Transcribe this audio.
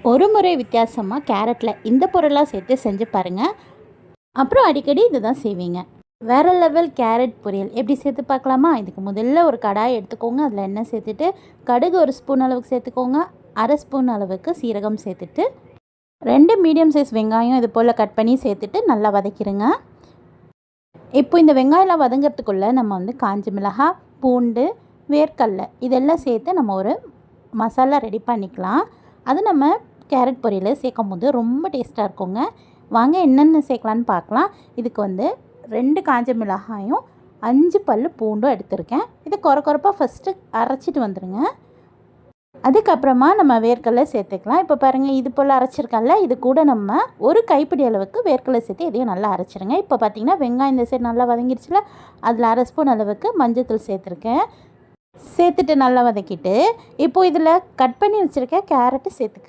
ஒரு முறை வித்தியாசமாக கேரட்டில் இந்த பொருளாக சேர்த்து செஞ்சு பாருங்கள். அப்புறம் அடிக்கடி இது தான் செய்வீங்க. வேறு லெவல் கேரட் பொரியல் எப்படி சேர்த்து பார்க்கலாமா? இதுக்கு முதல்ல ஒரு கடாய் எடுத்துக்கோங்க. அதில் எண்ணெய் சேர்த்துட்டு கடுகு 1 ஸ்பூன் அளவுக்கு சேர்த்துக்கோங்க. 1/2 ஸ்பூன் அளவுக்கு சீரகம் சேர்த்துட்டு 2 மீடியம் சைஸ் வெங்காயம் இது போல் கட் பண்ணி சேர்த்துட்டு நல்லா வதக்கிடுங்க. இப்போ இந்த வெங்காயம்லாம் வதங்கிறதுக்குள்ளே நம்ம காஞ்ச மிளகாய், பூண்டு, வேர்க்கடலை இதெல்லாம் சேர்த்து நம்ம ஒரு மசாலா ரெடி பண்ணிக்கலாம். அது நம்ம கேரட் பொரியல் சேர்க்கும் போது ரொம்ப டேஸ்ட்டாக இருக்குங்க. வாங்க என்னென்ன சேர்க்கலான்னு பார்க்கலாம். இதுக்கு 2 காஞ்ச மிளகாயும் 5 பல் பூண்டும் எடுத்திருக்கேன். இதை கொரப்பாக ஃபஸ்ட்டு அரைச்சிட்டு வந்துடுங்க. அதுக்கப்புறமா நம்ம வேர்க்கடலை சேர்த்துக்கலாம். இப்போ பாருங்கள், இது போல் அரைச்சிருக்கல, இது கூட நம்ம ஒரு கைப்பிடி அளவுக்கு வேர்க்கடலை சேர்த்து இதையும் நல்லா அரைச்சிடுங்க. இப்போ பார்த்திங்கன்னா வெங்காயம் இந்த சைடு நல்லா வதங்கிடுச்சுல, அதில் 1/2 ஸ்பூன் அளவுக்கு மஞ்சள்தூள் சேர்த்துருக்கேன். சேர்த்துட்டு நல்லா வதக்கிட்டு இப்போது இதில் கட் பண்ணி வச்சுருக்க கேரட்டு சேர்த்துக்க